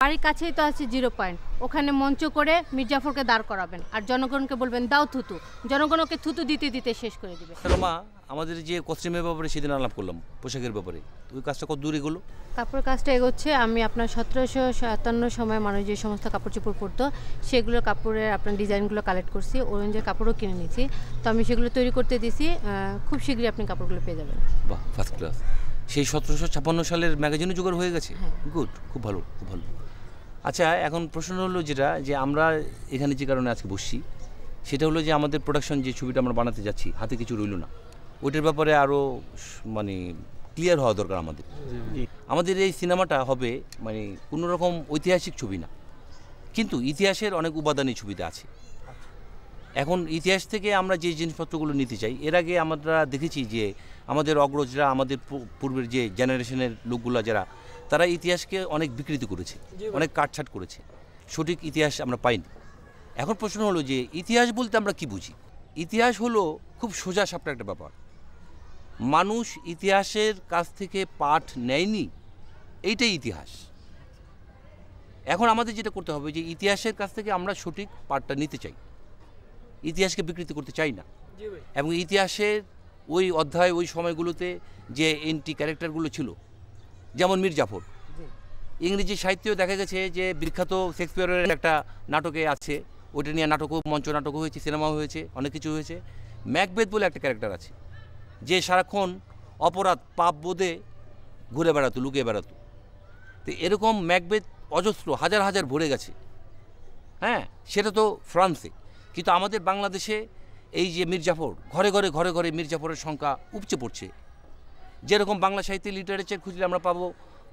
বাড়ির কাছেই তো আছে জিরো পয়েন্ট, ওখানে মঞ্চ করে মির্জাফরকে দাঁড় করাবেন আর জনগণকে বলবেন দাও থুতু, জনগণ ওকে থুতু দিতে দিতে শেষ করে দিবে। মা, আমাদের যে কস্টিউমের ব্যাপারে সেদিন আলাপ করলাম, পোশাকের ব্যাপারে, ওই কাজটা কত দূর এগোলো? কাপড় কাজটা এগোচ্ছে। আমি আপনার 1757 সময় মানুষ যে সমস্ত কাপড় চোপড় পরতো সেগুলো কাপড়ের আপনার ডিজাইনগুলো কালেক্ট করছি, অরেঞ্জের কাপড়ও কিনে নিয়েছি, তো আমি সেগুলো তৈরি করতে দিছি। খুব শীঘ্রই আপনি কাপড়গুলো পেয়ে যাবেন। বাহ, ফার্স্ট ক্লাস। সেই 1756 সালের ম্যাগাজিনও জোগাড় হয়ে গেছে। গুড, খুব ভালো, খুব ভালো। আচ্ছা, এখন প্রশ্ন হলো যেটা, যে আমরা এখানে যে কারণে আজকে বসছি সেটা হলো যে আমাদের প্রোডাকশন যে ছবিটা আমরা বানাতে যাচ্ছি, হাতে কিছু রইল না, ওইটার ব্যাপারে আরও মানে ক্লিয়ার হওয়া দরকার আমাদের। আমাদের এই সিনেমাটা হবে মানে কোনো রকম ঐতিহাসিক ছবি না, কিন্তু ইতিহাসের অনেক উপাদান এই ছবিতে আছে। এখন ইতিহাস থেকে আমরা যে জিনিসপত্রগুলো নিতে চাই, এর আগে আমরা দেখেছি যে আমাদের অগ্রজরা, আমাদের পূর্বের যে জেনারেশনের লোকগুলো যারা, তারা ইতিহাসকে অনেক বিকৃতি করেছে, অনেক কাটছাট করেছে, সঠিক ইতিহাস আমরা পাইনি। এখন প্রশ্ন হলো যে ইতিহাস বলতে আমরা কি বুঝি? ইতিহাস হলো খুব সোজা সাপটা একটা ব্যাপার। মানুষ ইতিহাসের কাছ থেকে পাঠ নেয়নি, এইটাই ইতিহাস। এখন আমাদের যেটা করতে হবে যে ইতিহাসের কাছ থেকে আমরা সঠিক পাঠটা নিতে চাই, ইতিহাসকে বিকৃতি করতে চাই না। এবং ইতিহাসের ওই অধ্যায়, ওই সময়গুলোতে যে এন্টি ক্যারেক্টারগুলো ছিল, যেমন মীর জাফর, ইংরেজি সাহিত্যেও দেখা গেছে যে বিখ্যাত শেক্সপিয়ারের একটা নাটকে আছে, ওইটা নিয়ে নাটকও, মঞ্চ নাটকও হয়েছে, সিনেমাও হয়েছে, অনেক কিছু হয়েছে। ম্যাকবেথ বলে একটা ক্যারেক্টার আছে, যে সারাক্ষণ অপরাধ পাপ বোধে ঘুরে বেড়াতো, লুকিয়ে বেড়াতো। তো এরকম ম্যাকবেথ অজস্র, হাজার হাজার ভরে গেছে। হ্যাঁ, সেটা তো ফ্রান্সে, কিন্তু আমাদের বাংলাদেশে এই যে মীর জাফর, ঘরে ঘরে ঘরে ঘরে মীর জাফরের সংখ্যা উপচে পড়ছে। যেরকম বাংলা সাহিত্যে লিটারেচার খুঁজলে আমরা পাবো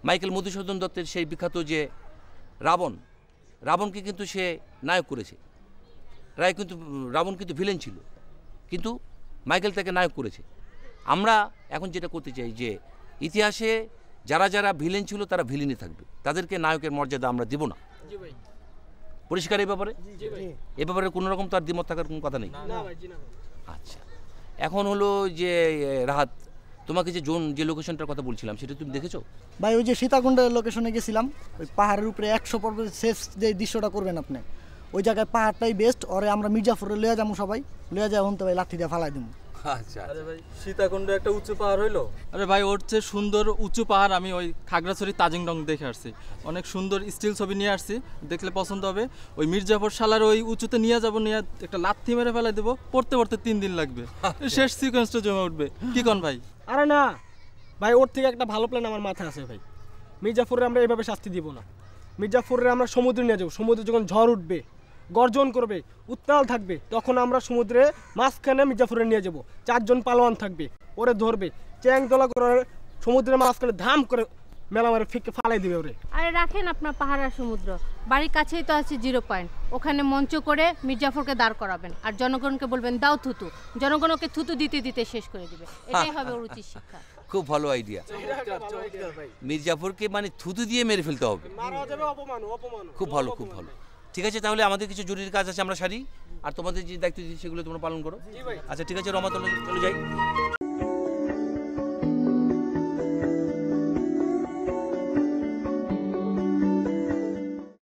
মাইকেল মধুসূদন দত্তের সেই বিখ্যাত যে রাবণ, রাবণকে কিন্তু সে নায়ক করেছে, রাবণ কিন্তু ভিলেন ছিল, কিন্তু মাইকেল তাকে নায়ক করেছে। আমরা এখন যেটা করতে চাই যে ইতিহাসে যারা যারা ভিলেন ছিল তারা ভিলেনই থাকবে, তাদেরকে নায়কের মর্যাদা আমরা দেব না। পরিষ্কার এই ব্যাপারে? এ ব্যাপারে কোনো রকম তার দ্বিমত থাকার কোনো কথা নেই। আচ্ছা, এখন হলো যে রাহাত, তোমাকে যে লোকেশনটার কথা বলছিলাম সেটা তুমি দেখেছো? ভাই ওই যে সীতাকুণ্ডের লোকেশনে গেছিলাম, ওই পাহাড়ের উপরে 100 পর্বতের শেষ যে দৃশ্যটা করবেন আপনি, ওই জায়গায় পাহাড়টাই বেস্ট। ওরে আমরা মির্জাফরে লইয়া যাবো, সবাই লইয়া যাই, হন তো ভাই লাঠি দিয়ে ফালাই দিব। আচ্ছা, আরে ভাই সীতাকুণ্ড একটা উঁচু পাহাড় হইলো? আরে ভাই, ওর চেয়ে সুন্দর উঁচু পাহাড় আমি ওই খাগড়াছড়ি তাজিংডং দেখে আসছি, অনেক সুন্দর স্টিল ছবি নিয়ে আসছি, দেখলে পছন্দ হবে। ওই মির্জাফর শালার ওই উঁচুতে নিয়ে যাবো, নিয়ে একটা লাথি মেরে ফেলাই দেবো, পড়তে পড়তে 3 দিন লাগবে, শেষ সিকোয়েন্সটা জমে উঠবে। কি কন ভাই? আরে না ভাই, ওর থেকে একটা ভালো প্ল্যান আমার মাথায় আছে ভাই। মির্জাফরের আমরা এভাবে শাস্তি দিব না, মির্জাফরের আমরা সমুদ্রে নিয়ে যাবো। সমুদ্রে যখন ঝড় উঠবে, গর্জন করবে, উত্তাল থাকবে, তখন আমরা সমুদ্রে মাঝখানে মির্জাফরে নিয়ে যাবো। 4 জন পালোয়ান থাকবে, ওরে ধরবে, চ্যাং দোলা করে সমুদ্রের মাঝখানে ধাম করে মেলা মারে ফিকে ফালাই দিবে ওরে। আরে রাখেন আপনার পাহাড় আর সমুদ্র, বাড়ির কাছেই তো আছে জিরো পয়েন্ট, ওখানে মঞ্চ করে মির্জাফরকে দাঁড় করাবেন আর জনগণকে বলবেন দাও থুতু, জনগণ ওকে থুতু দিতে দিতে শেষ করে দিবে। এটাই হবে ওর উচিত শিক্ষা। খুব ভালো আইডিয়া। মীর জাফরকে মানে থুতু দিয়ে মেরে ফেলতে হবে, খুব ভালো, খুব ভালো। ঠিক আছে, তাহলে আমাদের কিছু জরুরি কাজ আছে, আমরা সারি, আর তোমাদের যে দায়িত্ব দিচ্ছি সেগুলো তোমরা পালন করো। আচ্ছা ঠিক আছে রমা, চলে যাই।